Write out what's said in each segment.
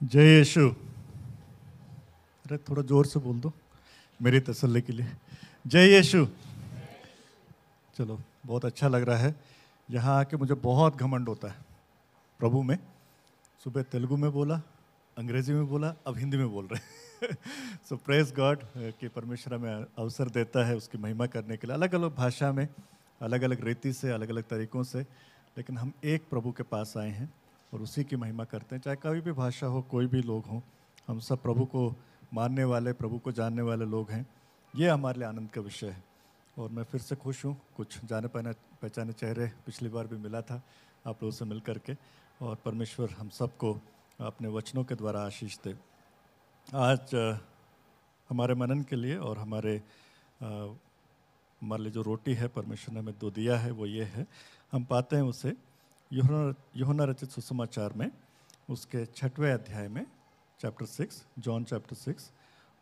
जय यीशु। अरे थोड़ा जोर से बोल दो मेरी तसल्ली के लिए। जय यीशु। चलो, बहुत अच्छा लग रहा है। यहाँ आके मुझे बहुत घमंड होता है प्रभु में। सुबह तेलुगु में बोला, अंग्रेजी में बोला, अब हिंदी में बोल रहे हैं। सो प्रेज गॉड कि परमेश्वर हमें अवसर देता है उसकी महिमा करने के लिए, अलग अलग भाषा में, अलग अलग रीति से, अलग अलग तरीक़ों से, लेकिन हम एक प्रभु के पास आए हैं और उसी की महिमा करते हैं। चाहे कोई भी भाषा हो, कोई भी लोग हों, हम सब प्रभु को मानने वाले, प्रभु को जानने वाले लोग हैं। ये हमारे लिए आनंद का विषय है और मैं फिर से खुश हूँ। कुछ जाने पहचाने चेहरे पिछली बार भी मिला था आप लोगों से मिल करके, और परमेश्वर हम सबको अपने वचनों के द्वारा आशीष दे। आज हमारे मनन के लिए और हमारे लिए जो रोटी है परमेश्वर ने हमें दो दिया है, वो ये है। हम पाते हैं उसे यूहन्ना रचित सुसमाचार में, उसके 6वें अध्याय में, चैप्टर 6, जॉन चैप्टर 6,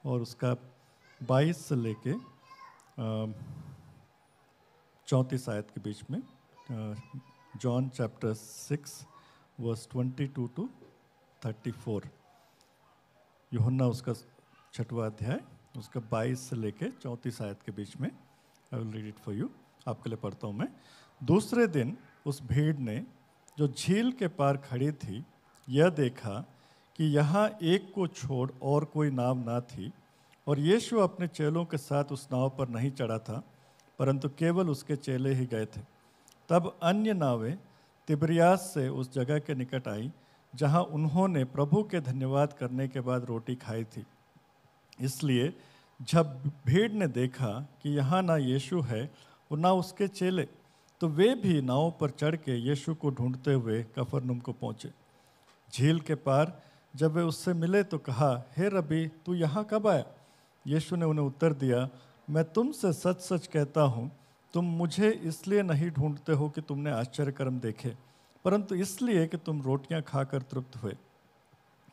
और उसका 22 से लेके 34 आयत के बीच में। John chapter 6 verse 22 to 34। यूहन्ना उसका 6वां अध्याय, उसका 22 से लेके 34 आयत के बीच में। I will read it for you. आपके लिए पढ़ता हूँ मैं। दूसरे दिन उस भीड़ ने जो झील के पार खड़ी थी यह देखा कि यहाँ एक को छोड़ और कोई नाव ना थी, और यीशु अपने चेलों के साथ उस नाव पर नहीं चढ़ा था, परंतु केवल उसके चेले ही गए थे। तब अन्य नावें तिबरियास से उस जगह के निकट आई जहाँ उन्होंने प्रभु के धन्यवाद करने के बाद रोटी खाई थी। इसलिए जब भीड़ ने देखा कि यहाँ ना यीशु है और ना उसके चेले, तो वे भी नाव पर चढ़ के यीशु को ढूंढते हुए कफरनहूम को पहुँचे। झील के पार जब वे उससे मिले तो कहा, हे रबी, तू यहाँ कब आया? यीशु ने उन्हें उत्तर दिया, मैं तुमसे सच सच कहता हूँ, तुम मुझे इसलिए नहीं ढूंढते हो कि तुमने आश्चर्य कर्म देखे, परंतु इसलिए कि तुम रोटियां खाकर तृप्त हुए।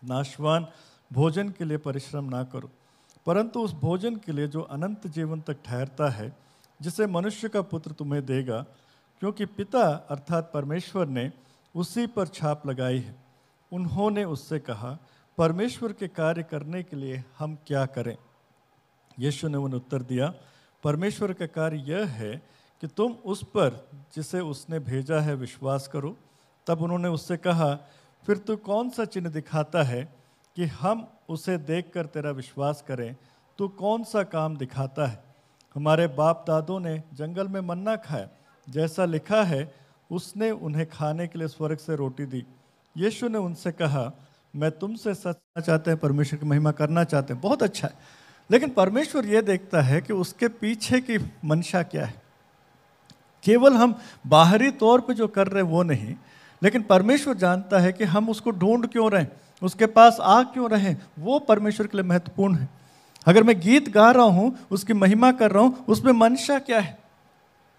नाशवान भोजन के लिए परिश्रम ना करो, परंतु उस भोजन के लिए जो अनंत जीवन तक ठहरता है, जिसे मनुष्य का पुत्र तुम्हें देगा, क्योंकि पिता अर्थात परमेश्वर ने उसी पर छाप लगाई है। उन्होंने उससे कहा, परमेश्वर के कार्य करने के लिए हम क्या करें? यीशु ने उन्हें उत्तर दिया, परमेश्वर का कार्य यह है कि तुम उस पर जिसे उसने भेजा है विश्वास करो। तब उन्होंने उससे कहा, फिर तू कौन सा चिन्ह दिखाता है कि हम उसे देखकर तेरा विश्वास करें? तू कौन सा काम दिखाता है? हमारे बाप दादों ने जंगल में मन्ना खाया, जैसा लिखा है, उसने उन्हें खाने के लिए स्वर्ग से रोटी दी। यीशु ने उनसे कहा, मैं तुमसे सच चाहते हैं, परमेश्वर की महिमा करना चाहते हैं, बहुत अच्छा है, लेकिन परमेश्वर ये देखता है कि उसके पीछे की मंशा क्या है। केवल हम बाहरी तौर पे जो कर रहे हैं वो नहीं, लेकिन परमेश्वर जानता है कि हम उसको ढूंढ क्यों रहे, उसके पास आ क्यों रहे, वो परमेश्वर के लिए महत्वपूर्ण है। अगर मैं गीत गा रहा हूँ, उसकी महिमा कर रहा हूँ, उसमें मंशा क्या है?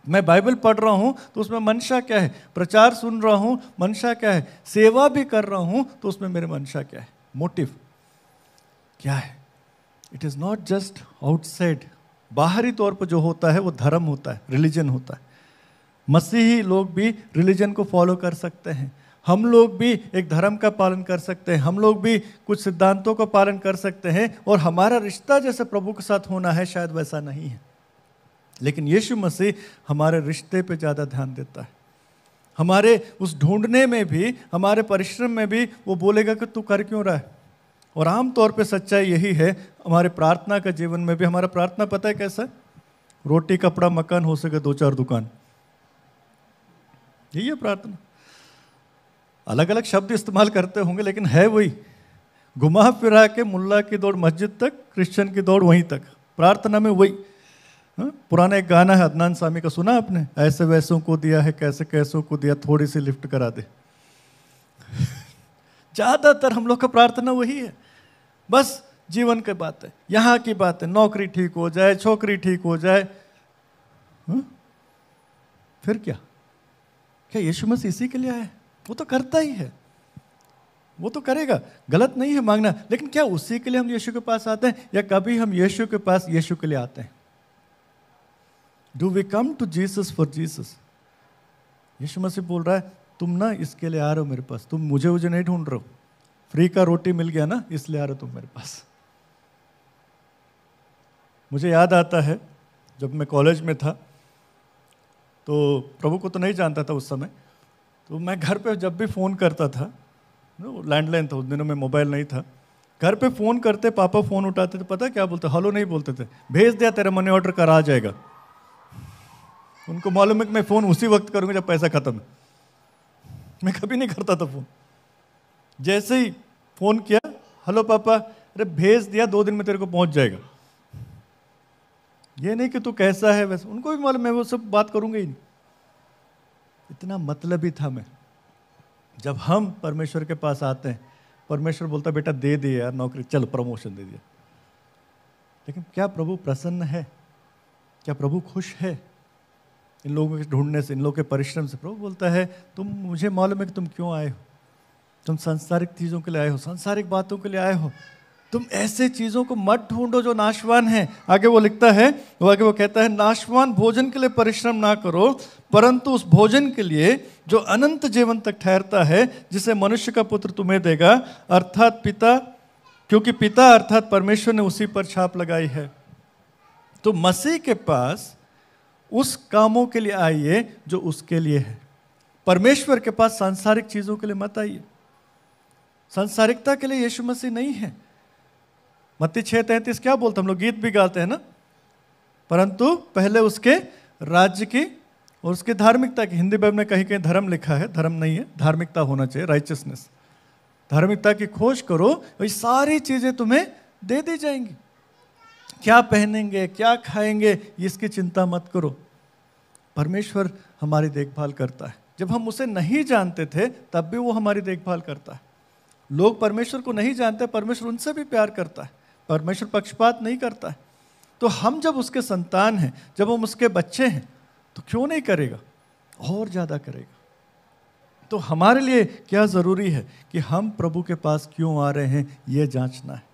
मैं बाइबल पढ़ रहा हूँ तो उसमें मंशा क्या है? प्रचार सुन रहा हूँ, मंशा क्या है? सेवा भी कर रहा हूँ तो उसमें मेरे मंशा क्या है? मोटिव क्या है? It is not just outside. बाहरी तौर पर जो होता है वो धर्म होता है, रिलीजन होता है। मसीही लोग भी रिलीजन को फॉलो कर सकते हैं, हम लोग भी एक धर्म का पालन कर सकते हैं, हम लोग भी कुछ सिद्धांतों का पालन कर सकते हैं, और हमारा रिश्ता जैसे प्रभु के साथ होना है शायद वैसा नहीं है। लेकिन यीशु मसीह हमारे रिश्ते पे ज़्यादा ध्यान देता है। हमारे उस ढूंढने में भी, हमारे परिश्रम में भी वो बोलेगा कि तू कर क्यों रहा है। और आमतौर पे सच्चाई यही है। हमारे प्रार्थना का जीवन में भी, हमारा प्रार्थना पता है कैसा है? रोटी कपड़ा मकान, हो सके 2-4 दुकान, यही है प्रार्थना। अलग अलग शब्द इस्तेमाल करते होंगे, लेकिन है वही। घुमा फिरा के मुल्ला की दौड़ मस्जिद तक, क्रिश्चियन की दौड़ वहीं तक, प्रार्थना में वही। पुराना एक गाना है अदनान सामी का, सुना आपने? ऐसे वैसों को दिया है, कैसे कैसों को दिया, थोड़ी सी लिफ्ट करा दे। ज्यादातर हम लोग का प्रार्थना वही है। बस जीवन की बात है, यहाँ की बात है, नौकरी ठीक हो जाए, छोकरी ठीक हो जाए। फिर क्या यीशु मसीह इसी के लिए आया? वो तो करता ही है, वो तो करेगा, गलत नहीं है मांगना, लेकिन क्या उसी के लिए हम यीशु के पास आते हैं, या कभी हम यीशु के पास यीशु के लिए आते हैं? Do we come to Jesus for Jesus? यीशु मसीह बोल रहा है, तुम ना इसके लिए आ रहे हो मेरे पास, तुम मुझे नहीं ढूंढ रहे हो, फ्री का रोटी मिल गया ना, इसलिए आ रहे तुम मेरे पास। मुझे याद आता है जब मैं कॉलेज में था, तो प्रभु को तो नहीं जानता था उस समय, तो मैं घर पे जब भी फ़ोन करता था, लैंडलाइन था उस दिनों में, मोबाइल नहीं था, घर पे फ़ोन करते पापा फ़ोन उठाते थे, पता क्या बोलते, हेलो नहीं बोलते थे, भेज दिया तेरा मनी ऑर्डर कर आ जाएगा। उनको मालूम है कि मैं फ़ोन उसी वक्त करूँगा जब पैसा ख़त्म है। मैं कभी नहीं करता था फ़ोन। जैसे ही फ़ोन किया, हेलो पापा, अरे भेज दिया, 2 दिन में तेरे को पहुँच जाएगा। ये नहीं कि तू कैसा है वैसे, उनको भी मालूम मैं वो सब बात करूँगा ही नहीं। इतना मतलबी था मैं। जब हम परमेश्वर के पास आते हैं, परमेश्वर बोलता बेटा दे दिए यार नौकरी, चल प्रमोशन दे दिया। लेकिन क्या प्रभु प्रसन्न है? क्या प्रभु खुश है इन लोगों के ढूंढने से, इन लोगों के परिश्रम से? प्रभु बोलता है तुम, मुझे मालूम है कि तुम क्यों आए हो, तुम सांसारिक चीज़ों के लिए आए हो, सांसारिक बातों के लिए आए हो। तुम ऐसे चीज़ों को मत ढूंढो जो नाशवान है। आगे वो लिखता है, वो कहता है, नाशवान भोजन के लिए परिश्रम ना करो, परंतु उस भोजन के लिए जो अनंत जीवन तक ठहरता है, जिसे मनुष्य का पुत्र तुम्हें देगा, अर्थात पिता, क्योंकि पिता अर्थात परमेश्वर ने उसी पर छाप लगाई है। तो मसीह के पास उस कामों के लिए आइए जो उसके लिए है। परमेश्वर के पास सांसारिक चीज़ों के लिए मत आइए। सांसारिकता के लिए यीशु मसीह नहीं है। मत्ती 6:33 क्या बोलते, हम लोग गीत भी गाते हैं ना, परंतु पहले उसके राज्य की और उसके धार्मिकता की। हिंदी बाइबल में कहीं कहीं धर्म लिखा है, धर्म नहीं है, धार्मिकता होना चाहिए, राइचियसनेस। धार्मिकता की खोज करो, वही सारी चीजें तुम्हें दे दी जाएंगी। क्या पहनेंगे, क्या खाएंगे, इसकी चिंता मत करो। परमेश्वर हमारी देखभाल करता है। जब हम उसे नहीं जानते थे तब भी वो हमारी देखभाल करता है। लोग परमेश्वर को नहीं जानते, परमेश्वर उनसे भी प्यार करता है। परमेश्वर पक्षपात नहीं करता है। तो हम जब उसके संतान हैं, जब हम उसके बच्चे हैं, तो क्यों नहीं करेगा, और ज़्यादा करेगा। तो हमारे लिए क्या ज़रूरी है कि हम प्रभु के पास क्यों आ रहे हैं, ये जांचना है।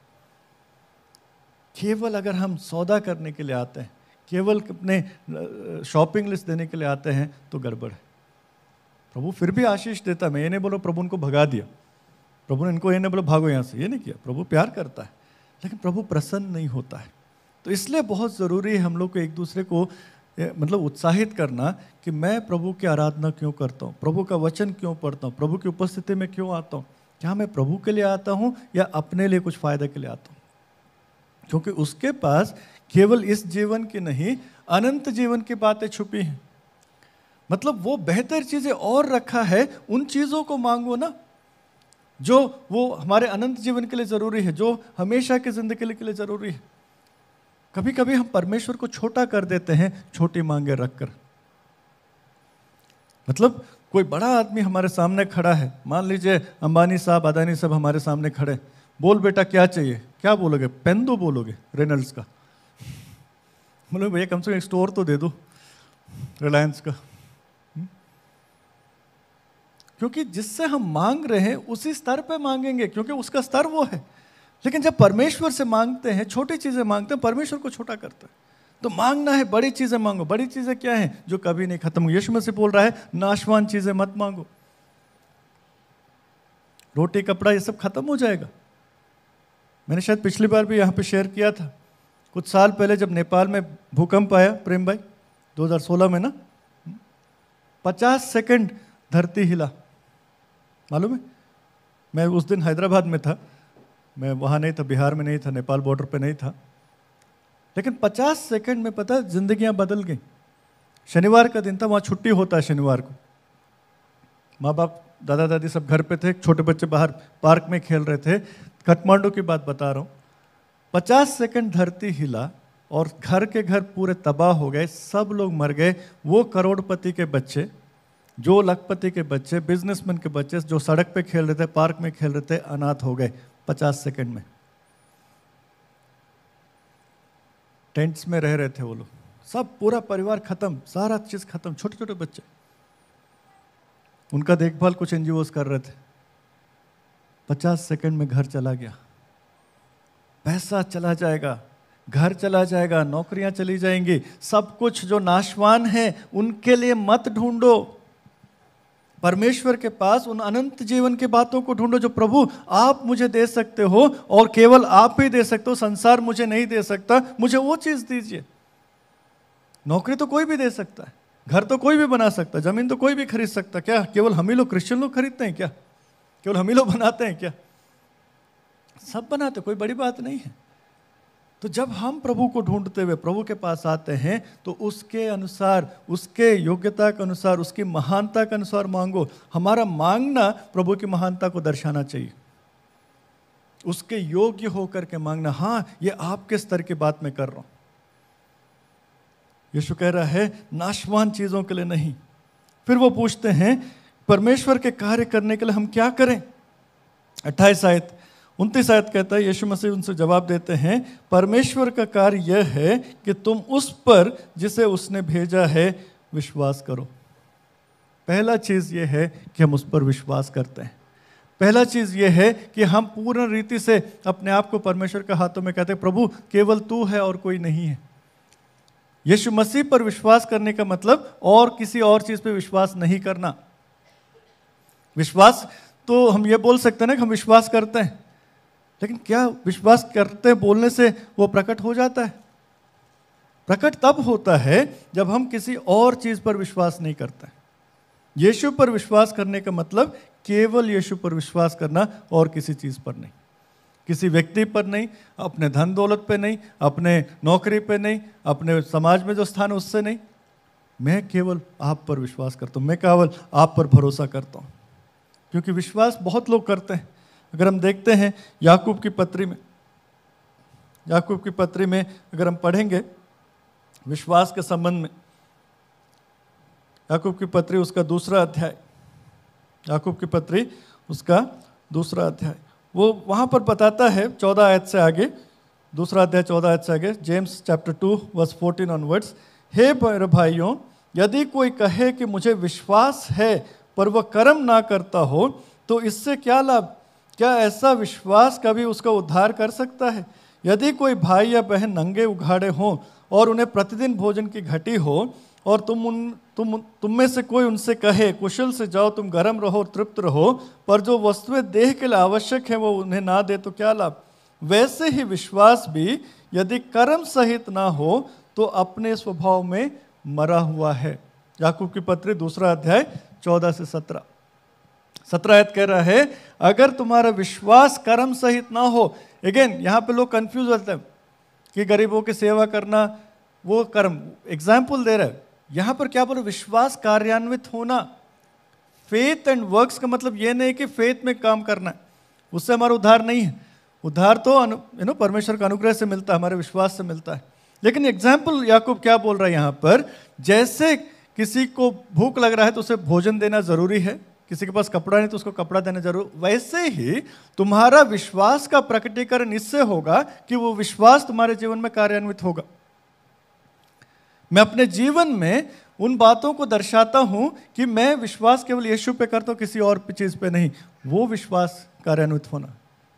केवल अगर हम सौदा करने के लिए आते हैं, केवल अपने शॉपिंग लिस्ट देने के लिए आते हैं, तो गड़बड़ है। प्रभु फिर भी आशीष देता है। मैं ये नहीं बोलो प्रभु उनको भगा दिया, प्रभु ने इनको ये नहीं बोला भागो यहाँ से, ये नहीं किया। प्रभु प्यार करता है, लेकिन प्रभु प्रसन्न नहीं होता है। तो इसलिए बहुत ज़रूरी है हम लोग को एक दूसरे को मतलब उत्साहित करना कि मैं प्रभु की आराधना क्यों करता हूँ, प्रभु का वचन क्यों पढ़ता हूँ, प्रभु की उपस्थिति में क्यों आता हूँ। क्या मैं प्रभु के लिए आता हूँ या अपने लिए कुछ फ़ायदे के लिए आता हूँ? क्योंकि उसके पास केवल इस जीवन की नहीं, अनंत जीवन की बातें छुपी हैं। मतलब वो बेहतर चीज़ें और रखा है। उन चीज़ों को मांगो ना जो वो हमारे अनंत जीवन के लिए ज़रूरी है, जो हमेशा की ज़िंदगी के लिए ज़रूरी है। कभी कभी हम परमेश्वर को छोटा कर देते हैं छोटी मांगे रखकर। मतलब कोई बड़ा आदमी हमारे सामने खड़ा है, मान लीजिए अंबानी साहब, अदानी साहब हमारे सामने खड़े, बोल बेटा क्या चाहिए, क्या बोलोगे? पेन दो बोलोगे रेनल्ड्स का? बोलो भैया कम से कम एक स्टोर तो दे दो रिलायंस का। क्योंकि जिससे हम मांग रहे हैं उसी स्तर पे मांगेंगे, क्योंकि उसका स्तर वो है। लेकिन जब परमेश्वर से मांगते हैं, छोटी चीजें मांगते हैं, परमेश्वर को छोटा करता है। तो मांगना है बड़ी चीजें मांगो। बड़ी चीजें क्या हैं? जो कभी नहीं खत्म। यीशु मसीह बोल रहा है नाशवान चीजें मत मांगो। रोटी कपड़ा ये सब खत्म हो जाएगा। मैंने शायद पिछली बार भी यहाँ पे शेयर किया था, कुछ साल पहले जब नेपाल में भूकंप आया, प्रेम भाई 2016 में ना, 50 सेकंड धरती हिला। मालूम है, मैं उस दिन हैदराबाद में था, मैं वहाँ नहीं था, बिहार में नहीं था, नेपाल बॉर्डर पे नहीं था, लेकिन 50 सेकंड में पता जिंदगियां बदल गई। शनिवार का दिन था, वहाँ छुट्टी होता है शनिवार को। माँ बाप दादा दादी सब घर पे थे, छोटे बच्चे बाहर पार्क में खेल रहे थे। काठमांडू की बात बता रहा हूँ। 50 सेकंड धरती हिला और घर के घर पूरे तबाह हो गए, सब लोग मर गए। वो करोड़पति के बच्चे, जो लखपति के बच्चे, बिजनेसमैन के बच्चे जो सड़क पे खेल रहे थे, पार्क में खेल रहे थे, अनाथ हो गए 50 सेकंड में। टेंट्स में रह रहे थे वो लोग, सब पूरा परिवार खत्म, सारा चीज खत्म, छोटे छोटे बच्चे। उनका देखभाल कुछ एनजीओस कर रहे थे। 50 सेकंड में घर चला गया, पैसा चला जाएगा, घर चला जाएगा, नौकरियां चली जाएंगी, सब कुछ जो नाशवान है उनके लिए मत ढूंढो। परमेश्वर के पास उन अनंत जीवन की बातों को ढूंढो जो प्रभु आप मुझे दे सकते हो और केवल आप ही दे सकते हो, संसार मुझे नहीं दे सकता, मुझे वो चीज दीजिए। नौकरी तो कोई भी दे सकता है, घर तो कोई भी बना सकता है, जमीन तो कोई भी खरीद सकता है। क्या केवल हम ही लोग क्रिश्चियन लोग खरीदते हैं क्या? केवल हम ही लोग बनाते हैं क्या? सब बनाते, कोई बड़ी बात नहीं है। तो जब हम प्रभु को ढूंढते हुए प्रभु के पास आते हैं तो उसके अनुसार, उसके योग्यता के अनुसार, उसकी महानता के अनुसार मांगो। हमारा मांगना प्रभु की महानता को दर्शाना चाहिए, उसके योग्य होकर के मांगना। हाँ, ये आपके स्तर की बात मैं कर रहा हूं। यीशु कह रहा है नाशवान चीजों के लिए नहीं। फिर वो पूछते हैं परमेश्वर के कार्य करने के लिए हम क्या करें? 28 आयत 29 आयत कहता है, यीशु मसीह उनसे जवाब देते हैं परमेश्वर का कार्य यह है कि तुम उस पर जिसे उसने भेजा है विश्वास करो। पहला चीज यह है कि हम उस पर विश्वास करते हैं। पहला चीज यह है कि हम पूर्ण रीति से अपने आप को परमेश्वर के हाथों में कहते हैं प्रभु केवल तू है और कोई नहीं है। यीशु मसीह पर विश्वास करने का मतलब और किसी और चीज पे विश्वास नहीं करना। विश्वास तो हम ये बोल सकते हैं ना कि हम विश्वास करते हैं, लेकिन क्या विश्वास करते हैं बोलने से वो प्रकट हो जाता है? प्रकट तब होता है जब हम किसी और चीज पर विश्वास नहीं करते। यीशु पर विश्वास करने का मतलब केवल यीशु पर विश्वास करना और किसी चीज पर नहीं, किसी व्यक्ति पर नहीं, अपने धन दौलत पे नहीं, अपने नौकरी पे नहीं, अपने समाज में जो स्थान है उससे नहीं। मैं केवल आप पर विश्वास करता हूं, मैं केवल आप पर भरोसा करता हूं। क्योंकि विश्वास बहुत लोग करते हैं। अगर हम देखते हैं याकूब की पत्री में अगर हम पढ़ेंगे विश्वास के संबंध में, याकूब की पत्री उसका दूसरा अध्याय, याकूब की पत्री उसका दूसरा अध्याय, वो वहां पर बताता है 14 आयत से आगे, दूसरा अध्याय 14 आयत से आगे, जेम्स चैप्टर 2 वर्स 14 ऑनवर्ड्स, हे मेरे भाइयों यदि कोई कहे कि मुझे विश्वास है पर वह कर्म ना करता हो तो इससे क्या लाभ? क्या ऐसा विश्वास कभी उसका उद्धार कर सकता है? यदि कोई भाई या बहन नंगे उघाड़े हों और उन्हें प्रतिदिन भोजन की घटी हो और तुम में से कोई उनसे कहे कुशल से जाओ, तुम गर्म रहो, तृप्त रहो, पर जो वस्तुएं देह के लिए आवश्यक है वो उन्हें ना दे तो क्या लाभ? वैसे ही विश्वास भी यदि कर्म सहित ना हो तो अपने स्वभाव में मरा हुआ है। याकूब की पत्री दूसरा अध्याय 14 से 17 आयत कह रहा है अगर तुम्हारा विश्वास कर्म सहित ना हो। अगेन यहाँ पे लोग कंफ्यूज होते हैं कि गरीबों की सेवा करना वो कर्म, एग्जाम्पल दे रहा है। यहां पर क्या बोलो? विश्वास कार्यान्वित होना। फेथ एंड वर्क्स का मतलब ये नहीं कि फेथ में काम करना है, उससे हमारा उद्धार नहीं है। उद्धार तो परमेश्वर का अनुग्रह से मिलता है, हमारे विश्वास से मिलता है। लेकिन एग्जाम्पल याकूब क्या बोल रहा है यहां पर, जैसे किसी को भूख लग रहा है तो उसे भोजन देना जरूरी है, किसी के पास कपड़ा नहीं तो उसको कपड़ा देना जरूर, वैसे ही तुम्हारा विश्वास का प्रकटीकरण इससे होगा कि वो विश्वास तुम्हारे जीवन में कार्यान्वित होगा। मैं अपने जीवन में उन बातों को दर्शाता हूं कि मैं विश्वास केवल यीशु पे करता हूं, किसी और चीज पे नहीं। वो विश्वास कार्यान्वित होना,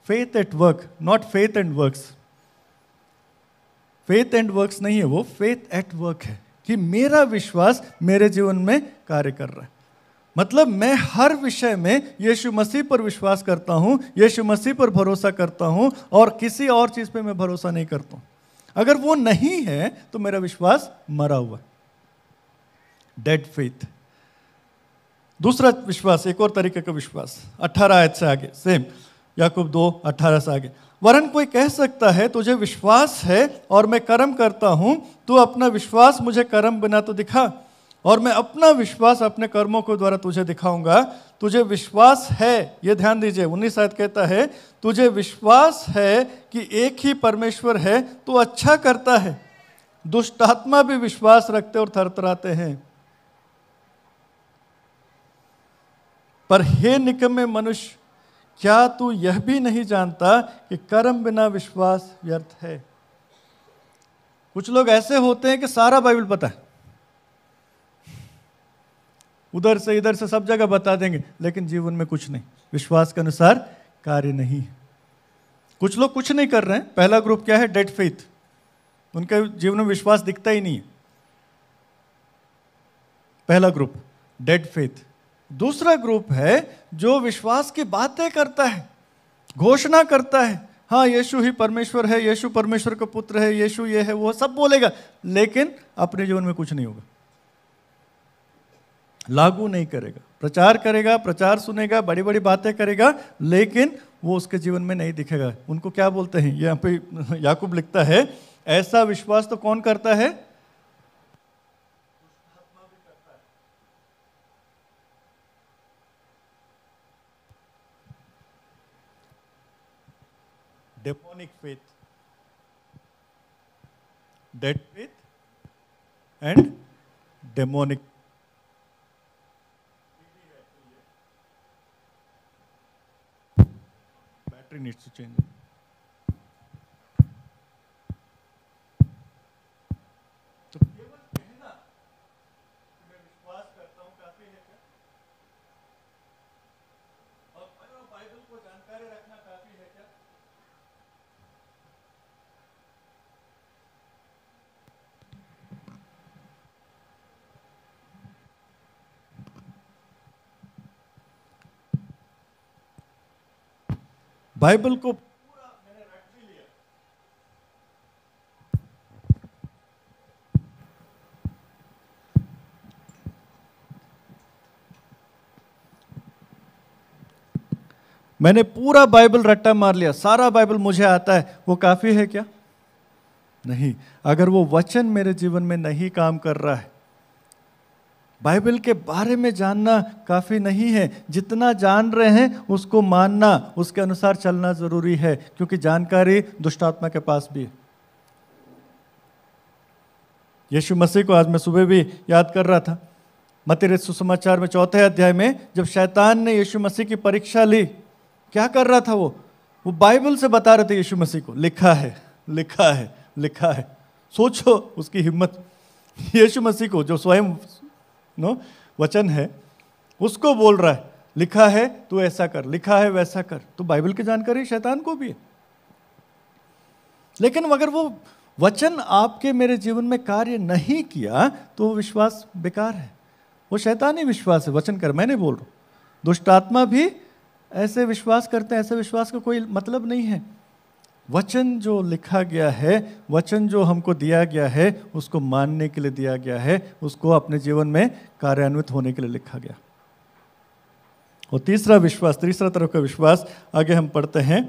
faith at work, not faith and works. Faith and works नहीं है, वो फेथ एट वर्क है कि मेरा विश्वास मेरे जीवन में कार्य कर रहा है। मतलब मैं हर विषय में यीशु मसीह पर विश्वास करता हूं, यीशु मसीह पर भरोसा करता हूं और किसी और चीज पे मैं भरोसा नहीं करता हूं। अगर वो नहीं है तो मेरा विश्वास मरा हुआ, डेड फेथ। दूसरा विश्वास, एक और तरीके का विश्वास, 18 आयत से आगे, सेम याकूब 2:18 से आगे, वरन कोई कह सकता है तुझे विश्वास है और मैं कर्म करता हूं, तू अपना विश्वास मुझे कर्म बिना तो दिखा और मैं अपना विश्वास अपने कर्मों के द्वारा तुझे दिखाऊंगा। तुझे विश्वास है, ये ध्यान दीजिए, 19 आयत कहता है तुझे विश्वास है कि एक ही परमेश्वर है, तू अच्छा करता है। दुष्ट आत्मा भी विश्वास रखते और थरथराते हैं। पर हे निकम्मे मनुष्य, क्या तू यह भी नहीं जानता कि कर्म बिना विश्वास व्यर्थ है? कुछ लोग ऐसे होते हैं कि सारा बाइबल पता है, उधर से इधर से सब जगह बता देंगे, लेकिन जीवन में कुछ नहीं, विश्वास के अनुसार कार्य नहीं। कुछ लोग कुछ नहीं कर रहे हैं। पहला ग्रुप क्या है? डेड फेथ, उनके जीवन में विश्वास दिखता ही नहीं है। पहला ग्रुप डेड फेथ, दूसरा ग्रुप है जो विश्वास की बातें करता है, घोषणा करता है, हाँ यीशु ही परमेश्वर है, यीशु परमेश्वर का पुत्र है, यीशु ये है, वो सब बोलेगा, लेकिन अपने जीवन में कुछ नहीं होगा, लागू नहीं करेगा। प्रचार करेगा, प्रचार सुनेगा, बड़ी बड़ी बातें करेगा, लेकिन वो उसके जीवन में नहीं दिखेगा। उनको क्या बोलते हैं, यहाँ पे याकूब लिखता है, ऐसा विश्वास तो कौन करता है? Demonic faith, dead faith and demonic. Battery needs to change. तो केवल कहना कि मैं विश्वास करता हूं काफी है क्या? और बाइबल को जानकारी रखना काफी है क्या? बाइबल को पूरा मैंने रट भी लिया। मैंने पूरा बाइबल रट्टा मार लिया, सारा बाइबल मुझे आता है, वो काफी है क्या? नहीं। अगर वो वचन मेरे जीवन में नहीं काम कर रहा है, बाइबल के बारे में जानना काफी नहीं है, जितना जान रहे हैं उसको मानना, उसके अनुसार चलना जरूरी है, क्योंकि जानकारी दुष्ट आत्मा के पास भी है। यीशु मसीह को आज मैं सुबह भी याद कर रहा था, मत्ती रचित सुसमाचार में 4 अध्याय में जब शैतान ने यीशु मसीह की परीक्षा ली, क्या कर रहा था? वो बाइबल से बता रहे थे यीशु मसीह को, लिखा है, लिखा है, लिखा है। सोचो उसकी हिम्मत, यीशु मसीह को जो स्वयं वचन है उसको बोल रहा है, लिखा है तू ऐसा कर, लिखा है वैसा कर। तो बाइबल की जानकारी शैतान को भी है, लेकिन अगर वो वचन आपके मेरे जीवन में कार्य नहीं किया तो वो विश्वास बेकार है, वो शैतानी विश्वास है। वचन कर, मैं नहीं बोल रहा, दुष्ट आत्मा भी ऐसे विश्वास करते हैं, ऐसे विश्वास का कोई मतलब नहीं है। वचन जो लिखा गया है, वचन जो हमको दिया गया है, उसको मानने के लिए दिया गया है, उसको अपने जीवन में कार्यान्वित होने के लिए लिखा गया। और तीसरा विश्वास, तीसरा तरह का विश्वास आगे हम पढ़ते हैं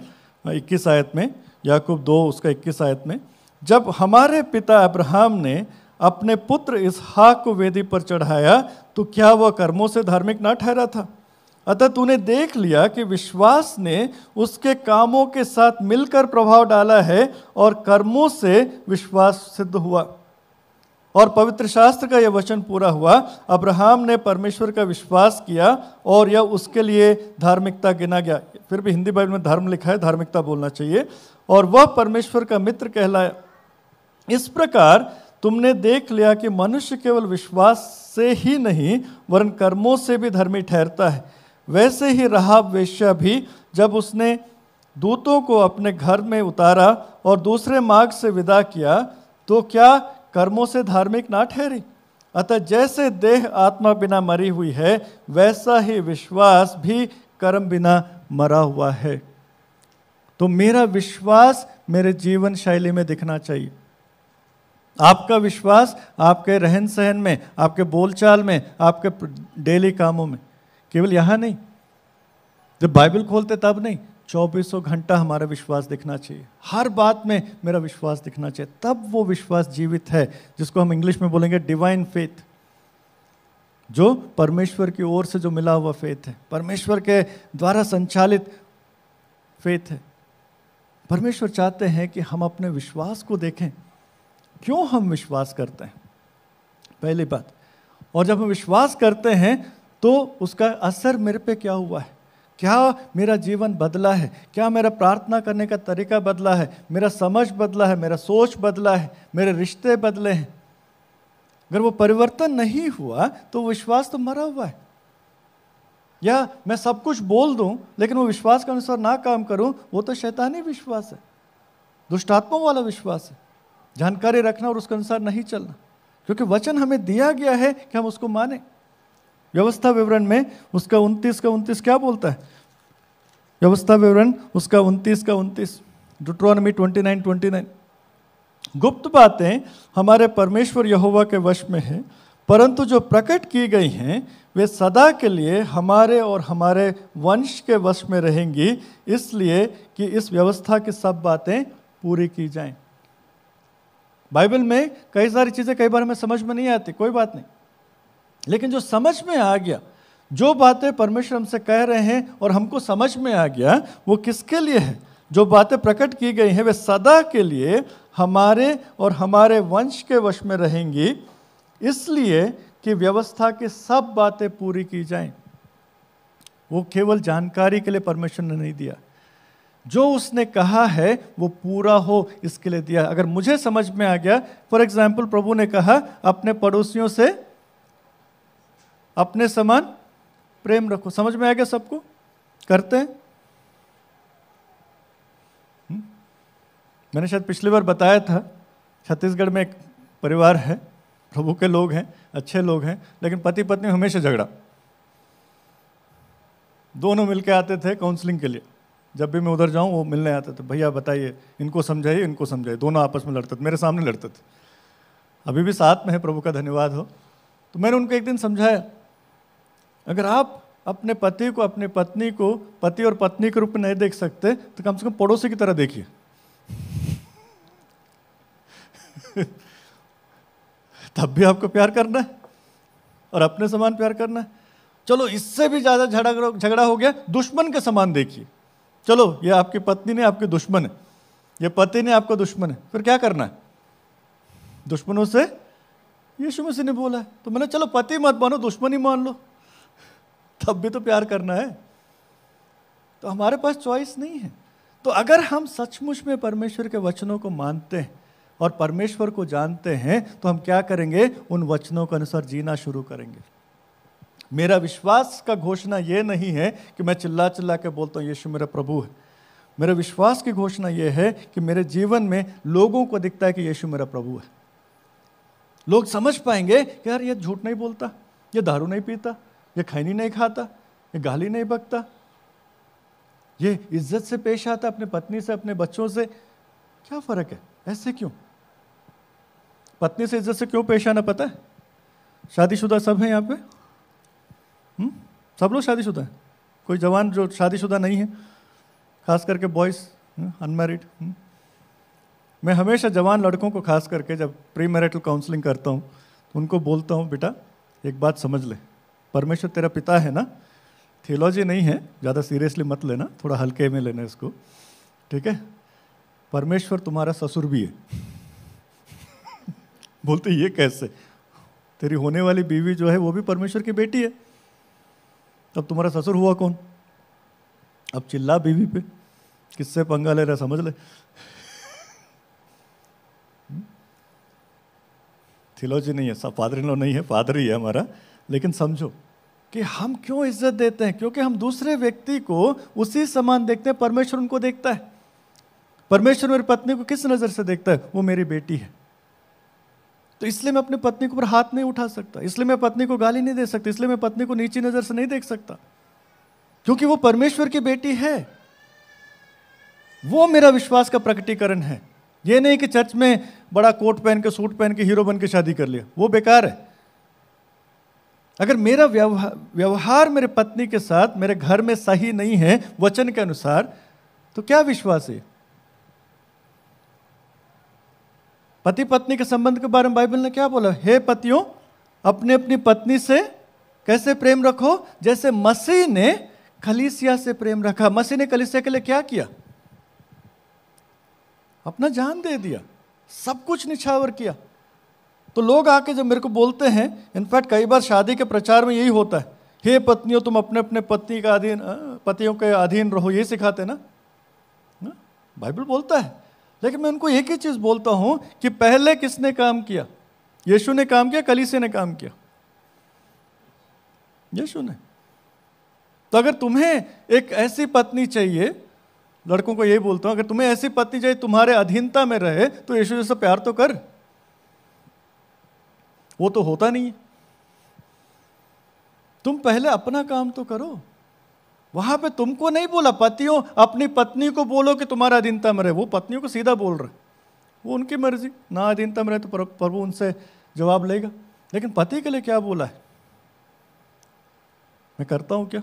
21 आयत में, याकूब 2 उसका 21 आयत में, जब हमारे पिता अब्राहम ने अपने पुत्र इसहाक को वेदी पर चढ़ाया तो क्या वह कर्मों से धार्मिक ना ठहरा था? अतः तूने देख लिया कि विश्वास ने उसके कामों के साथ मिलकर प्रभाव डाला है और कर्मों से विश्वास सिद्ध हुआ। और पवित्र शास्त्र का यह वचन पूरा हुआ, अब्राहम ने परमेश्वर का विश्वास किया और यह उसके लिए धार्मिकता गिना गया। फिर भी हिंदी बाइबल में धर्म लिखा है, धार्मिकता बोलना चाहिए। और वह परमेश्वर का मित्र कहलाया। इस प्रकार तुमने देख लिया कि मनुष्य केवल विश्वास से ही नहीं वरन कर्मों से भी धर्मी ठहरता है। वैसे ही राहाब वेश्या भी, जब उसने दूतों को अपने घर में उतारा और दूसरे मार्ग से विदा किया, तो क्या कर्मों से धार्मिक ना ठहरी? अतः जैसे देह आत्मा बिना मरी हुई है, वैसा ही विश्वास भी कर्म बिना मरा हुआ है। तो मेरा विश्वास मेरे जीवन शैली में दिखना चाहिए। आपका विश्वास आपके रहन सहन में, आपके बोलचाल में, आपके डेली कामों में, केवल यहां नहीं, जब बाइबल खोलते तब नहीं, 24 घंटा हमारा विश्वास दिखना चाहिए। हर बात में मेरा विश्वास दिखना चाहिए, तब वो विश्वास जीवित है, जिसको हम इंग्लिश में बोलेंगे डिवाइन फेथ, जो परमेश्वर की ओर से जो मिला हुआ फेथ है, परमेश्वर के द्वारा संचालित फेथ है। परमेश्वर चाहते हैं कि हम अपने विश्वास को देखें, क्यों हम विश्वास करते हैं, पहली बात। और जब हम विश्वास करते हैं तो उसका असर मेरे पे क्या हुआ है, क्या मेरा जीवन बदला है, क्या मेरा प्रार्थना करने का तरीका बदला है, मेरा समझ बदला है, मेरा सोच बदला है, मेरे रिश्ते बदले हैं। अगर वो परिवर्तन नहीं हुआ तो विश्वास तो मरा हुआ है। या मैं सब कुछ बोल दूं लेकिन वो विश्वास के अनुसार ना काम करूं, वो तो शैतानी विश्वास है, दुष्टात्मा वाला विश्वास है। जानकारी रखना और उसके अनुसार नहीं चलना, क्योंकि वचन हमें दिया गया है कि हम उसको माने। व्यवस्था विवरण में उसका 29 का 29 क्या बोलता है? व्यवस्था विवरण उसका 29 का 29, ड्यूटरोनॉमी 29:29, गुप्त बातें हमारे परमेश्वर यहोवा के वश में है, परंतु जो प्रकट की गई हैं वे सदा के लिए हमारे और हमारे वंश के वश में रहेंगी, इसलिए कि इस व्यवस्था की सब बातें पूरी की जाएं। बाइबल में कई सारी चीज़ें कई बार हमें समझ में नहीं आती, कोई बात नहीं, लेकिन जो समझ में आ गया, जो बातें परमेश्वर हमसे कह रहे हैं और हमको समझ में आ गया, वो किसके लिए है? जो बातें प्रकट की गई हैं वे सदा के लिए हमारे और हमारे वंश के वश में रहेंगी, इसलिए कि व्यवस्था की सब बातें पूरी की जाएं। वो केवल जानकारी के लिए परमेश्वर ने नहीं दिया, जो उसने कहा है वो पूरा हो इसके लिए दिया। अगर मुझे समझ में आ गया, फॉर एग्जाम्पल प्रभु ने कहा अपने पड़ोसियों से अपने समान प्रेम रखो, समझ में आ गया? सबको करते हैं। मैंने शायद पिछली बार बताया था, छत्तीसगढ़ में एक परिवार है, प्रभु के लोग हैं, अच्छे लोग हैं, लेकिन पति पत्नी हमेशा झगड़ा। दोनों मिलके आते थे काउंसलिंग के लिए, जब भी मैं उधर जाऊं वो मिलने आते थे, भैया बताइए, इनको समझाइए, इनको समझाइए। दोनों आपस में लड़ते थे, मेरे सामने लड़ते थे। अभी भी साथ में है, प्रभु का धन्यवाद हो। तो मैंने उनको एक दिन समझाया, अगर आप अपने पति को, अपनी पत्नी को पति और पत्नी के रूप में नहीं देख सकते तो कम से कम पड़ोसी की तरह देखिए। तब भी आपको प्यार करना है और अपने समान प्यार करना है। चलो इससे भी ज्यादा झगड़ा हो गया, दुश्मन के समान देखिए। चलो ये आपकी पत्नी ने आपकी दुश्मन है, ये पति ने आपका दुश्मन है, फिर क्या करना है? दुश्मनों से यीशु मसीह ने बोला है, तो मैंने चलो पति मत मानो, दुश्मन ही मान लो, तब भी तो प्यार करना है। तो हमारे पास चॉइस नहीं है। तो अगर हम सचमुच में परमेश्वर के वचनों को मानते हैं और परमेश्वर को जानते हैं, तो हम क्या करेंगे? उन वचनों के अनुसार जीना शुरू करेंगे। मेरा विश्वास का घोषणा ये नहीं है कि मैं चिल्ला चिल्ला के बोलता हूँ यीशु मेरा प्रभु है। मेरे विश्वास की घोषणा ये है कि मेरे जीवन में लोगों को दिखता है कि यीशु मेरा प्रभु है। लोग समझ पाएंगे कि यार ये झूठ नहीं बोलता, ये दारू नहीं पीता, ये खैनी नहीं खाता, ये गाली नहीं बकता, ये इज्जत से पेश आता अपने पत्नी से, अपने बच्चों से। क्या फर्क है? ऐसे क्यों? पत्नी से इज्जत से क्यों पेश आना पता है? शादीशुदा सब हैं यहाँ पे? सब लोग शादीशुदा हैं? कोई जवान जो शादीशुदा नहीं है? खास करके बॉयज अनमैरिड। मैं हमेशा जवान लड़कों को खास करके जब प्री मैरिटल काउंसलिंग करता हूँ तो उनको बोलता हूँ, बेटा एक बात समझ ले, परमेश्वर तेरा पिता है ना, थियोलॉजी नहीं है, ज़्यादा सीरियसली मत लेना, थोड़ा हल्के में लेना इसको, ठीक है? परमेश्वर तुम्हारा ससुर भी है। बोलते ये कैसे? तेरी होने वाली बीवी जो है वो भी परमेश्वर की बेटी है, तब तुम्हारा ससुर हुआ कौन? अब चिल्ला बीवी पे, किससे पंगा ले रहा समझ ले। थियोलॉजी नहीं है, फादर इन लॉ नहीं है, फादर ही है हमारा, लेकिन समझो कि हम क्यों इज्जत देते हैं? क्योंकि हम दूसरे व्यक्ति को उसी समान देखते हैं। परमेश्वर उनको देखता है। परमेश्वर मेरी पत्नी को किस नजर से देखता है? वो मेरी बेटी है, तो इसलिए मैं अपनी पत्नी के ऊपर हाथ नहीं उठा सकता, इसलिए मैं पत्नी को गाली नहीं दे सकता, इसलिए मैं पत्नी को नीची नजर से नहीं देख सकता, क्योंकि वो परमेश्वर की बेटी है। वो मेरा विश्वास का प्रकटीकरण है। ये नहीं कि चर्च में बड़ा कोट पहन के, सूट पहन के, हीरो बन के शादी कर लिया, वो बेकार है। अगर मेरा व्यवहार मेरे पत्नी के साथ मेरे घर में सही नहीं है वचन के अनुसार, तो क्या विश्वास है? पति पत्नी के संबंध के बारे में बाइबल ने क्या बोला? हे पतियों, अपने अपनी पत्नी से कैसे प्रेम रखो, जैसे मसीह ने कलीसिया से प्रेम रखा। मसीह ने कलीसिया के लिए क्या किया? अपना जान दे दिया, सब कुछ निछावर किया। तो लोग आके जब मेरे को बोलते हैं, इनफैक्ट कई बार शादी के प्रचार में यही होता है, हे पत्नियों तुम अपने अपने पति का अधीन, पतियों के अधीन रहो, ये सिखाते ना, बाइबल बोलता है। लेकिन मैं उनको एक ही चीज बोलता हूं कि पहले किसने काम किया? यीशु ने काम किया, कलीसिया ने काम किया, यीशु ने। तो अगर तुम्हें एक ऐसी पत्नी चाहिए, लड़कों को यही बोलता हूं, अगर तुम्हें ऐसी पत्नी चाहिए तुम्हारे अधीनता में रहे, तो यीशु जैसा प्यार तो कर। वो तो होता नहीं है। तुम पहले अपना काम तो करो। वहां पे तुमको नहीं बोला, पतियों अपनी पत्नी को बोलो कि तुम्हारा अधीनता में रहे, वो पत्नियों को सीधा बोल रहे, वो उनकी मर्जी, ना अधीनता में रहे तो प्रभु उनसे जवाब लेगा। लेकिन पति के लिए क्या बोला है, मैं करता हूं क्या?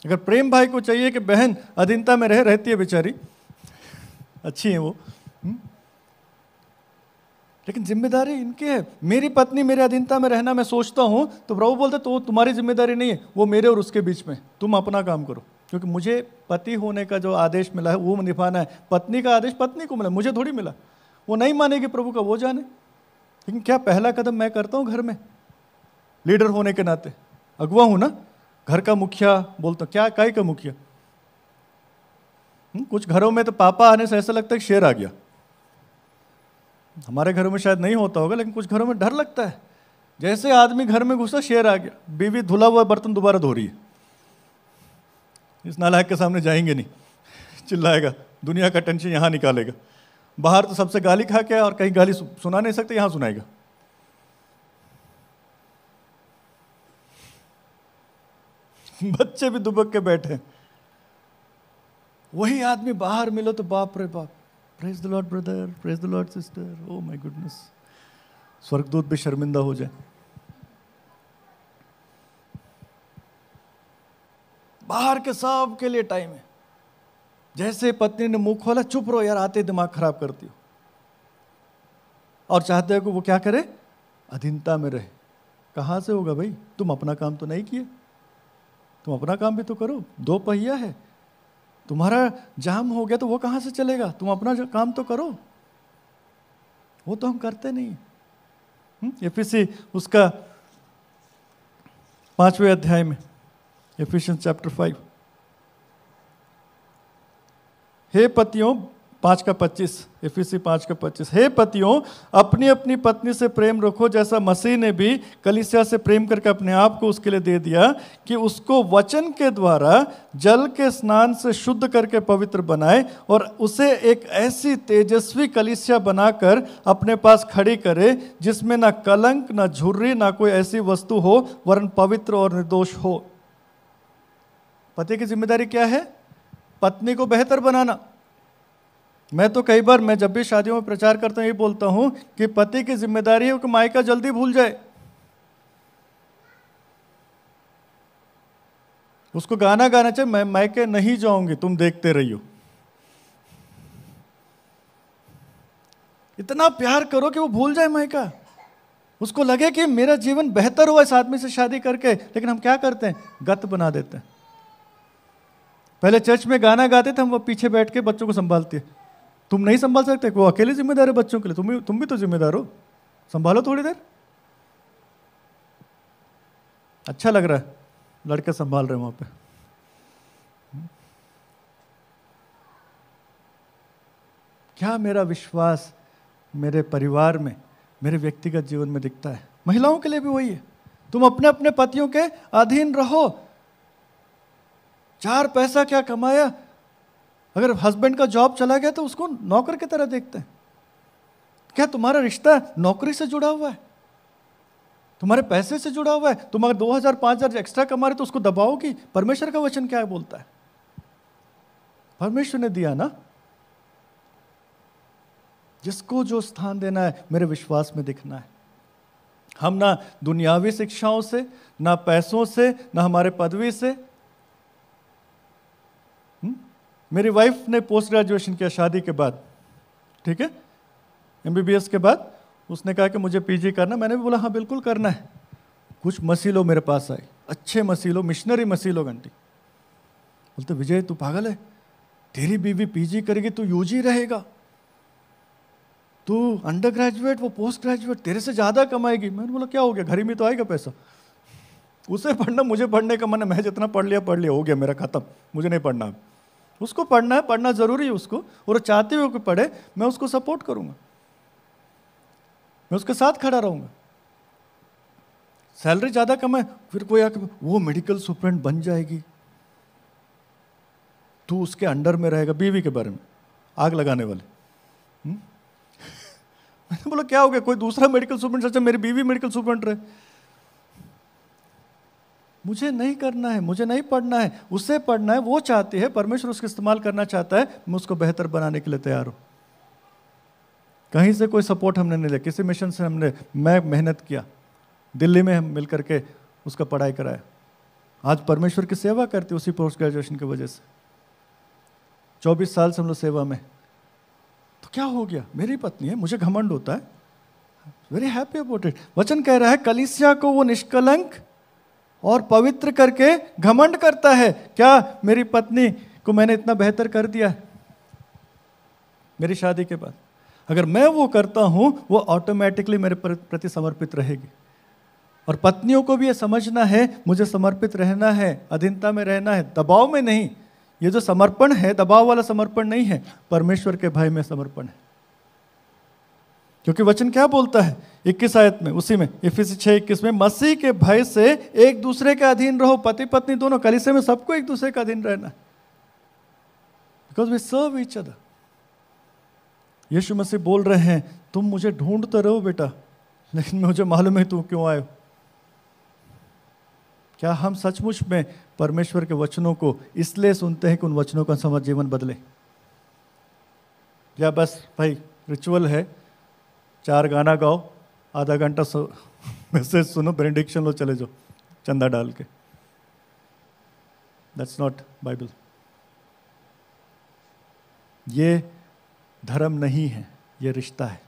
अगर प्रेम भाई को चाहिए कि बहन अधीनता में रहती है बेचारी, अच्छी है वो, लेकिन जिम्मेदारी इनकी है। मेरी पत्नी मेरे अधीनता में रहना मैं सोचता हूं तो प्रभु बोलते तो तुम्हारी जिम्मेदारी नहीं है, वो मेरे और उसके बीच में, तुम अपना काम करो। क्योंकि मुझे पति होने का जो आदेश मिला है वो निभाना है, पत्नी का आदेश पत्नी को मिला, मुझे थोड़ी मिला। वो नहीं मानेगी प्रभु का, वो जाने। लेकिन क्या पहला कदम मैं करता हूं घर में, लीडर होने के नाते, अगुवा हूं ना, घर का मुखिया बोलता हूं, क्या काय का मुखिया। कुछ घरों में तो पापा आने से ऐसा लगता है कि शेर आ गया। हमारे घरों में शायद नहीं होता होगा, लेकिन कुछ घरों में डर लगता है, जैसे आदमी घर में घुसा शेर आ गया। बीवी धुला हुआ बर्तन दोबारा धो रही है, इस नालायक के सामने जाएंगे नहीं, चिल्लाएगा, दुनिया का टेंशन यहाँ निकालेगा। बाहर तो सबसे गाली खा के और कहीं गाली सुना नहीं सकते, यहाँ सुनाएगा। बच्चे भी दुबक के बैठे हैं। वही आदमी बाहर मिलो तो बाप रे बाप, praise the Lord brother, praise the Lord sister, oh my goodness, स्वर्गदूत भी शर्मिंदा हो जाए। बाहर के सब के लिए टाइम है। जैसे पत्नी ने मुंह खोला, चुप रहो यार, आते दिमाग खराब करती हो, और चाहते हो कि वो क्या करे, अधीनता में रहे। कहां से होगा भाई, तुम अपना काम तो नहीं किए, तुम अपना काम भी तो करो। दो पहिया है, तुम्हारा जाम हो गया तो वो कहां से चलेगा, तुम अपना काम तो करो। वो तो हम करते नहीं। एफिसी उसका 5वें अध्याय में, एफिशियंस चैप्टर 5, हे पतियों, 5:25, एफिसी 5:25, हे पतियों अपनी अपनी पत्नी से प्रेम रखो, जैसा मसीह ने भी कलीसिया से प्रेम करके अपने आप को उसके लिए दे दिया, कि उसको वचन के द्वारा जल के स्नान से शुद्ध करके पवित्र बनाए, और उसे एक ऐसी तेजस्वी कलीसिया बनाकर अपने पास खड़ी करे, जिसमें ना कलंक, ना झुर्री, ना कोई ऐसी वस्तु हो, वरन पवित्र और निर्दोष हो। पति की जिम्मेदारी क्या है, पत्नी को बेहतर बनाना। मैं तो कई बार, मैं जब भी शादियों में प्रचार करता हूं, ये बोलता हूं कि पति की जिम्मेदारी है कि मायका जल्दी भूल जाए। उसको गाना गाना चाहिए, मैं मायके नहीं जाऊंगी, तुम देखते रहियो। इतना प्यार करो कि वो भूल जाए मायका, उसको लगे कि मेरा जीवन बेहतर हुआ इस आदमी से शादी करके। लेकिन हम क्या करते हैं, गत बना देते हैं। पहले चर्च में गाना गाते थे हम, वो पीछे बैठ के बच्चों को संभालती है। तुम नहीं संभाल सकते, वो अकेले जिम्मेदार है बच्चों के लिए, तुम भी तो जिम्मेदार हो, संभालो थोड़ी देर। अच्छा लग रहा है लड़के संभाल रहे हैं वहां पे। क्या मेरा विश्वास मेरे परिवार में, मेरे व्यक्तिगत जीवन में दिखता है? महिलाओं के लिए भी वही है, तुम अपने अपने पतियों के अधीन रहो। 4 पैसा क्या कमाया, अगर हस्बैंड का जॉब चला गया तो उसको नौकर की तरह देखते हैं। क्या तुम्हारा रिश्ता नौकरी से जुड़ा हुआ है, तुम्हारे पैसे से जुड़ा हुआ है? तुम अगर 2000 5000 एक्स्ट्रा कमा रहे तो उसको दबाओगी? परमेश्वर का वचन क्या बोलता है? परमेश्वर ने दिया ना, जिसको जो स्थान देना है मेरे विश्वास में दिखना है। हम ना दुनियावी शिक्षाओं से, ना पैसों से, ना हमारे पदवी से। मेरी वाइफ ने पोस्ट ग्रेजुएशन किया शादी के बाद, ठीक है, MBBS के बाद उसने कहा कि मुझे PG करना। मैंने भी बोला हाँ बिल्कुल करना है। कुछ मसीलो मेरे पास आए, अच्छे मसीलो, मिशनरी मसीलो घंटी। बोलते विजय तू पागल है, तेरी बीवी PG करेगी तू UG रहेगा, तू अंडर ग्रेजुएट वो पोस्ट ग्रेजुएट, तेरे से ज़्यादा कमाएगी। मैंने बोला क्या हो गया, घर में तो आएगा पैसा। उसे पढ़ना, मुझे पढ़ने का मन है, मैं जितना पढ़ लिया हो गया मेरा, खत्म, मुझे नहीं पढ़ना। उसको पढ़ना है, पढ़ना जरूरी है उसको, और चाहते हुए कि पढ़े, मैं उसको सपोर्ट करूंगा, मैं उसके साथ खड़ा रहूंगा। सैलरी ज्यादा कमाए, फिर कोई आके वो मेडिकल सुपरिटेंडेंट बन जाएगी, तू उसके अंडर में रहेगा। बीवी के बारे में आग लगाने वाले। मैंने बोला क्या हो गया, कोई दूसरा मेडिकल सुपरिटेंडेंट, अच्छा मेरी बीवी मेडिकल सुपरिटेंडेंट रहे। मुझे नहीं करना है, मुझे नहीं पढ़ना है, उसे पढ़ना है, वो चाहती है, परमेश्वर उसका इस्तेमाल करना चाहता है, मैं उसको बेहतर बनाने के लिए तैयार हूँ। कहीं से कोई सपोर्ट हमने नहीं लिया, किसी मिशन से मैं मेहनत किया, दिल्ली में हम मिल करके उसका पढ़ाई कराया, आज परमेश्वर की सेवा करती उसी पोस्ट ग्रेजुएशन की वजह से। 24 साल से हम लोग सेवा में। तो क्या हो गया, मेरी पत्नी है, मुझे घमंड होता है, वेरी हैप्पी अबाउट इट। वचन कह रहा है कलीसिया को वो निष्कलंक और पवित्र करके घमंड करता है। क्या मेरी पत्नी को मैंने इतना बेहतर कर दिया है मेरी शादी के बाद? अगर मैं वो करता हूं, वो ऑटोमेटिकली मेरे प्रति समर्पित रहेगी। और पत्नियों को भी ये समझना है, मुझे समर्पित रहना है, अधीनता में रहना है, दबाव में नहीं। ये जो समर्पण है, दबाव वाला समर्पण नहीं है, परमेश्वर के भय में समर्पण है। क्योंकि वचन क्या बोलता है 21 आयत में, उसी में इफिसी 6:21 में, मसीह के भय से एक दूसरे के अधीन रहो। पति पत्नी दोनों, कलीसिया में सबको एक दूसरे का अधीन रहना है, because we serve each other. यीशु मसीह बोल रहे हैं तुम मुझे ढूंढते रहो बेटा, लेकिन मुझे मालूम है तुम क्यों आए हो। क्या हम सचमुच में परमेश्वर के वचनों को इसलिए सुनते हैं कि उन वचनों का समझ जीवन बदले, या बस भाई रिचुअल है, 4 गाना गाओ, आधा घंटा मैसेज सुनो, बेनेडिक्शन लो, चले जाओ चंदा डाल के? That's not Bible. ये धर्म नहीं है, ये रिश्ता है।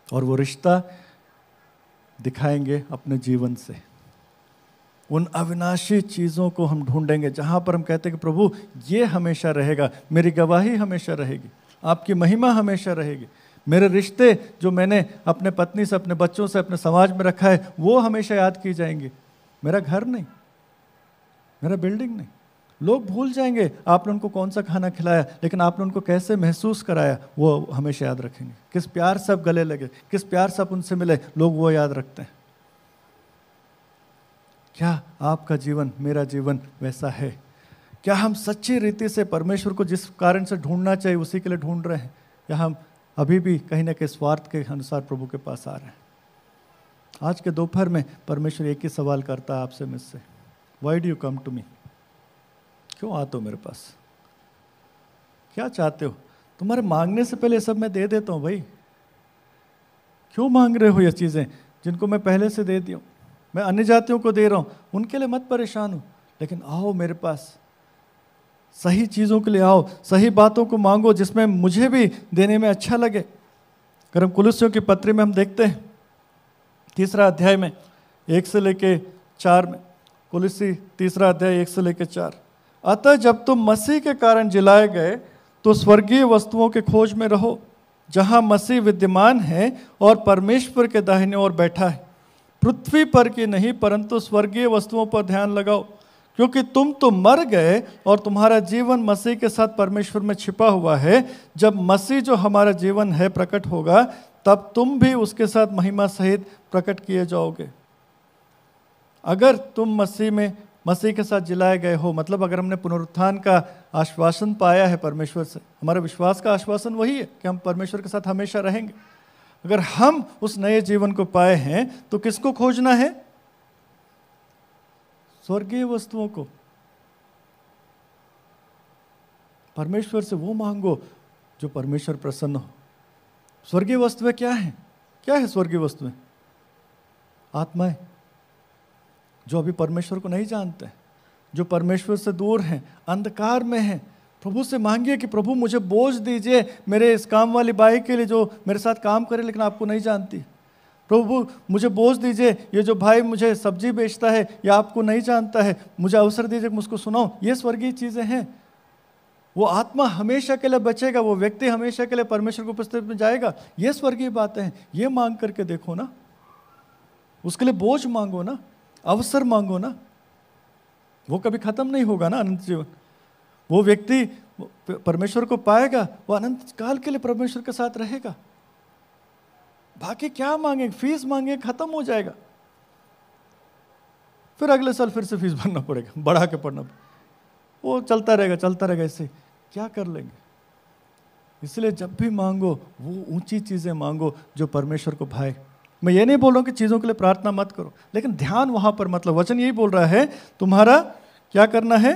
और वो रिश्ता दिखाएंगे अपने जीवन से। उन अविनाशी चीज़ों को हम ढूंढेंगे जहाँ पर हम कहते हैं कि प्रभु ये हमेशा रहेगा, मेरी गवाही हमेशा रहेगी, आपकी महिमा हमेशा रहेगी। मेरे रिश्ते जो मैंने अपने पत्नी से, अपने बच्चों से, अपने समाज में रखा है, वो हमेशा याद की जाएंगे। मेरा घर नहीं, मेरा बिल्डिंग नहीं। लोग भूल जाएंगे आपने उनको कौन सा खाना खिलाया, लेकिन आपने उनको कैसे महसूस कराया वो हमेशा याद रखेंगे। किस प्यार से आप गले लगे, किस प्यार से आप उनसे मिले, लोग वो याद रखते हैं। क्या आपका जीवन, मेरा जीवन वैसा है? क्या हम सच्ची रीति से परमेश्वर को जिस कारण से ढूंढना चाहिए उसी के लिए ढूंढ रहे हैं, या हम अभी भी कहीं ना कहीं स्वार्थ के अनुसार प्रभु के पास आ रहे हैं? आज के दोपहर में परमेश्वर एक ही सवाल करता है आपसे, मुझसे, why do you come to me? क्यों आते हो मेरे पास? क्या चाहते हो? तुम्हारे मांगने से पहले सब मैं दे देता हूँ भाई। क्यों मांग रहे हो ये चीज़ें जिनको मैं पहले से दे दिया हूँ? मैं अन्य जातियों को दे रहा हूँ, उनके लिए मत परेशान हो, लेकिन आओ मेरे पास, सही चीज़ों के लिए आओ, सही बातों को मांगो जिसमें मुझे भी देने में अच्छा लगे। अगर हम कुलुस्सियों की पत्री में हम देखते हैं 3 अध्याय में 1 से लेके 4 में, कुलुस्सी 3 अध्याय 1 से लेके 4, अतः जब तुम मसीह के कारण जिलाए गए तो स्वर्गीय वस्तुओं के खोज में रहो, जहां मसीह विद्यमान है और परमेश्वर के दाहिने ओर बैठा है। पृथ्वी पर की नहीं परंतु स्वर्गीय वस्तुओं पर ध्यान लगाओ, क्योंकि तुम तो मर गए और तुम्हारा जीवन मसीह के साथ परमेश्वर में छिपा हुआ है। जब मसीह जो हमारा जीवन है प्रकट होगा, तब तुम भी उसके साथ महिमा सहित प्रकट किए जाओगे। अगर तुम मसीह के साथ जिलाए गए हो, मतलब अगर हमने पुनरुत्थान का आश्वासन पाया है परमेश्वर से, हमारा विश्वास का आश्वासन वही है कि हम परमेश्वर के साथ हमेशा रहेंगे। अगर हम उस नए जीवन को पाए हैं तो किसको खोजना है? स्वर्गीय वस्तुओं को। परमेश्वर से वो मांगो जो परमेश्वर प्रसन्न हो। स्वर्गीय वस्तुएं क्या है? क्या है स्वर्गीय वस्तुएं? आत्माएं जो अभी परमेश्वर को नहीं जानते हैं, जो परमेश्वर से दूर हैं, अंधकार में हैं। प्रभु से मांगिए कि प्रभु मुझे बोझ दीजिए मेरे इस काम वाली बाई के लिए जो मेरे साथ काम करे लेकिन आपको नहीं जानती। प्रभु मुझे बोझ दीजिए, ये जो भाई मुझे सब्जी बेचता है या आपको नहीं जानता है, मुझे अवसर दीजिए कि मुझको सुनाओ। ये स्वर्गीय चीज़ें हैं। वो आत्मा हमेशा के लिए बचेगा, वो व्यक्ति हमेशा के लिए परमेश्वर की उपस्थिति में जाएगा। ये स्वर्गीय बातें हैं। ये मांग करके देखो ना, उसके लिए बोझ मांगो ना, अवसर मांगो ना। वो कभी खत्म नहीं होगा ना अनंत जीवन। वो व्यक्ति परमेश्वर को पाएगा, वो अनंत काल के लिए परमेश्वर के साथ रहेगा। बाकी क्या मांगे, फीस मांगे, खत्म हो जाएगा, फिर अगले साल फिर से फीस भरना पड़ेगा, बढ़ा के पढ़ना पड़ेगा। वो चलता रहेगा ऐसे क्या कर लेंगे? इसलिए जब भी मांगो वो ऊंची चीजें मांगो जो परमेश्वर को भाए। मैं ये नहीं बोल रहा हूँ कि चीज़ों के लिए प्रार्थना मत करो, लेकिन ध्यान वहाँ पर, मतलब वचन यही बोल रहा है तुम्हारा क्या करना है,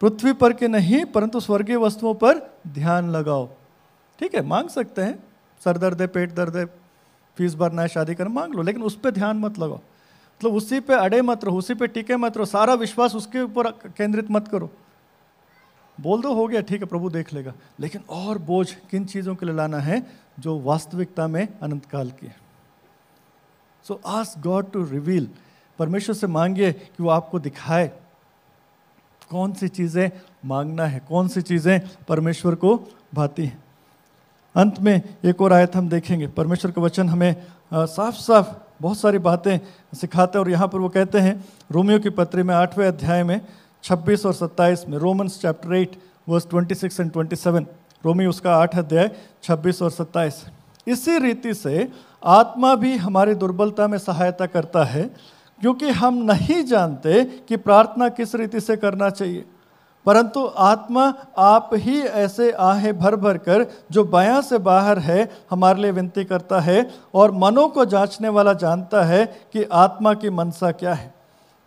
पृथ्वी पर के नहीं परंतु स्वर्गीय वस्तुओं पर ध्यान लगाओ। ठीक है, मांग सकते हैं, सर दर्द है, पेट दर्द है, फीस भरना है, शादी करना, मांग लो, लेकिन उस पर ध्यान मत लगाओ। मतलब उसी पे अड़े मत रहो, उसी पे टिके मत रहो, सारा विश्वास उसके ऊपर केंद्रित मत करो। बोल दो हो गया, ठीक है प्रभु देख लेगा, लेकिन और बोझ किन चीज़ों के लिए लाना है जो वास्तविकता में अनंत काल की है। So ask God to reveal, परमेश्वर से मांगिए कि वो आपको दिखाए कौन सी चीज़ें मांगना है, कौन सी चीज़ें परमेश्वर को भाती हैं। अंत में एक और आयत हम देखेंगे, परमेश्वर का वचन हमें साफ साफ बहुत सारी बातें सिखाते हैं, और यहाँ पर वो कहते हैं रोमियो की पत्री में 8वें अध्याय में 26 और 27 में, रोमन्स चैप्टर 8 वर्स 26 एंड 27, रोमी उसका 8 अध्याय 26 और 27। इसी रीति से आत्मा भी हमारी दुर्बलता में सहायता करता है, क्योंकि हम नहीं जानते कि प्रार्थना किस रीति से करना चाहिए, परंतु आत्मा आप ही ऐसे आहें भर भर कर जो बयां से बाहर है हमारे लिए विनती करता है, और मनों को जांचने वाला जानता है कि आत्मा की मनसा क्या है,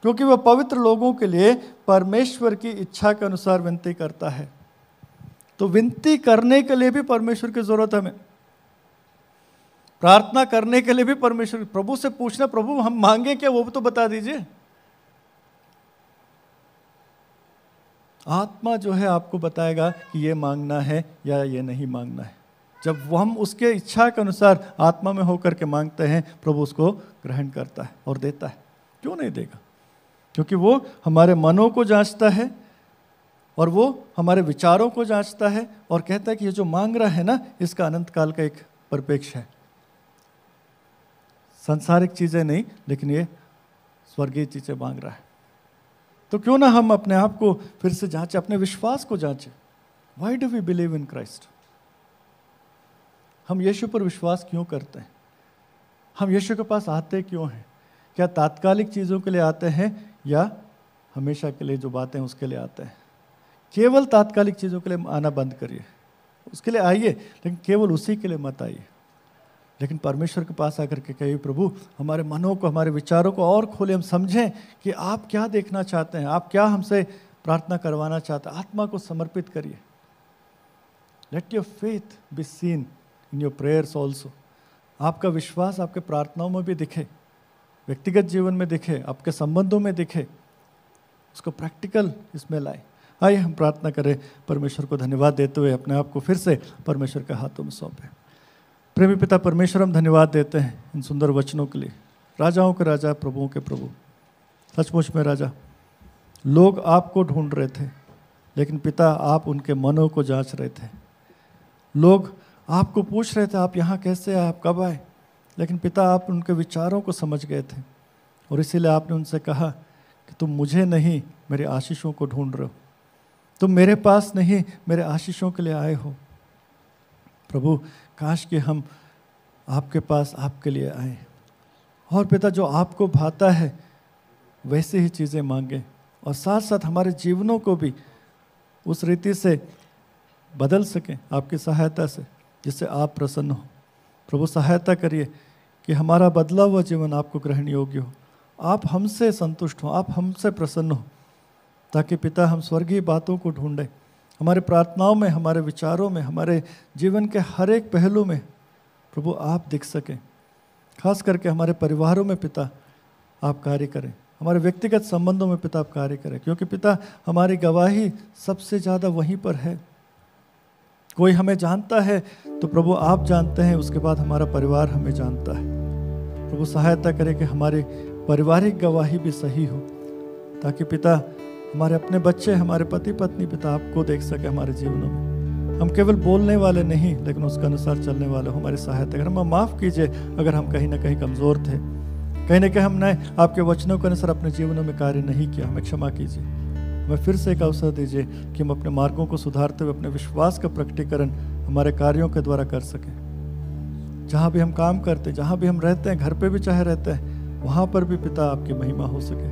क्योंकि वह पवित्र लोगों के लिए परमेश्वर की इच्छा के अनुसार विनती करता है। तो विनती करने के लिए भी परमेश्वर की जरूरत है हमें, प्रार्थना करने के लिए भी परमेश्वर, प्रभु से पूछना, प्रभु हम मांगे क्या वो तो बता दीजिए। आत्मा जो है आपको बताएगा कि ये मांगना है या ये नहीं मांगना है। जब वो हम उसके इच्छा के अनुसार आत्मा में होकर के मांगते हैं, प्रभु उसको ग्रहण करता है और देता है। क्यों नहीं देगा? क्योंकि वो हमारे मनों को जांचता है और वो हमारे विचारों को जांचता है, और कहता है कि ये जो मांग रहा है ना, इसका अनंत काल का एक परिप्रेक्ष्य है, सांसारिक चीज़ें नहीं, लेकिन ये स्वर्गीय चीज़ें मांग रहा है। तो क्यों ना हम अपने आप को फिर से जांचें, अपने विश्वास को जांचें। Why do we believe in Christ? हम यीशु पर विश्वास क्यों करते हैं? हम यीशु के पास आते क्यों हैं? क्या तात्कालिक चीज़ों के लिए आते हैं या हमेशा के लिए जो बातें हैं उसके लिए आते हैं? केवल तात्कालिक चीज़ों के लिए आना बंद करिए, उसके लिए आइए, लेकिन केवल उसी के लिए मत आइए। लेकिन परमेश्वर के पास आकर के कहिए, प्रभु हमारे मनों को, हमारे विचारों को और खोले, हम समझें कि आप क्या देखना चाहते हैं, आप क्या हमसे प्रार्थना करवाना चाहते हैं। आत्मा को समर्पित करिए। Let your faith be seen in your prayers also. आपका विश्वास आपके प्रार्थनाओं में भी दिखे, व्यक्तिगत जीवन में दिखे, आपके संबंधों में दिखे, उसको प्रैक्टिकल इसमें लाए। आइए हम प्रार्थना करें, परमेश्वर को धन्यवाद देते हुए अपने आप को फिर से परमेश्वर के हाथों में सौंपें। प्रेमी पिता परमेश्वर, हम धन्यवाद देते हैं इन सुंदर वचनों के लिए। राजाओं के राजा, प्रभुओं के प्रभु, सचमुच में राजा, लोग आपको ढूंढ रहे थे, लेकिन पिता आप उनके मनों को जांच रहे थे। लोग आपको पूछ रहे थे आप यहाँ कैसे आए, आप कब आए, लेकिन पिता आप उनके विचारों को समझ गए थे, और इसीलिए आपने उनसे कहा कि तुम मुझे नहीं मेरे आशीषों को ढूंढ रहे हो, तुम मेरे पास नहीं मेरे आशीषों के लिए आए हो। प्रभु काश कि हम आपके पास आपके लिए आए, और पिता जो आपको भाता है वैसे ही चीज़ें मांगें, और साथ साथ हमारे जीवनों को भी उस रीति से बदल सकें आपकी सहायता से, जिससे आप प्रसन्न हो। प्रभु सहायता करिए कि हमारा बदला हुआ जीवन आपको ग्रहण योग्य हो, आप हमसे संतुष्ट हो, आप हमसे प्रसन्न हो, ताकि पिता हम स्वर्गीय बातों को ढूंढें। हमारे प्रार्थनाओं में, हमारे विचारों में, हमारे जीवन के हर एक पहलू में प्रभु आप दिख सकें। खास करके हमारे परिवारों में पिता आप कार्य करें, हमारे व्यक्तिगत संबंधों में पिता आप कार्य करें, क्योंकि पिता हमारी गवाही सबसे ज़्यादा वहीं पर है। कोई हमें जानता है तो प्रभु आप जानते हैं, उसके बाद हमारा परिवार हमें जानता है। प्रभु सहायता करें कि हमारी पारिवारिक गवाही भी सही हो, ताकि पिता हमारे अपने बच्चे, हमारे पति पत्नी पिता आपको देख सके हमारे जीवनों में। हम केवल बोलने वाले नहीं, लेकिन उसके अनुसार चलने वाले। हमारी सहायता करें। हमें माफ़ कीजिए अगर हम कहीं ना कहीं कमज़ोर थे, कहीं ना कहीं हमने आपके वचनों के अनुसार अपने जीवनों में कार्य नहीं किया, हमें क्षमा कीजिए। हमें फिर से एक अवसर दीजिए कि हम अपने मार्गों को सुधारते हुए अपने विश्वास का प्रकटीकरण हमारे कार्यों के द्वारा कर सकें। जहाँ भी हम काम करते, जहाँ भी हम रहते हैं, घर पे भी चाहे रहते हैं, वहाँ पर भी पिता आपकी महिमा हो सके।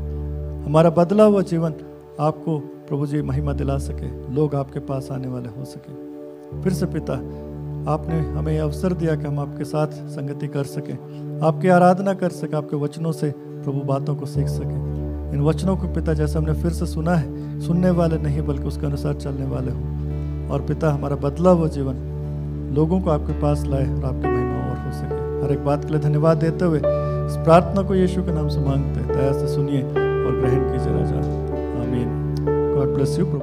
हमारा बदला हुआ जीवन आपको प्रभु जी महिमा दिला सके, लोग आपके पास आने वाले हो सके। फिर से पिता आपने हमें यह अवसर दिया कि हम आपके साथ संगति कर सकें, आपकी आराधना कर सकें, आपके वचनों से प्रभु बातों को सीख सकें। इन वचनों को पिता जैसे हमने फिर से सुना है, सुनने वाले नहीं बल्कि उसके अनुसार चलने वाले हों। और पिता हमारा बदला हुआ जीवन लोगों को आपके पास लाए और आपकी महिमा और हो सके। हर एक बात के लिए धन्यवाद देते हुए इस प्रार्थना को यीशु के नाम से मांगते हैं। दया से सुनिए और ग्रहण कीजिए राजा। आमीन। God bless you.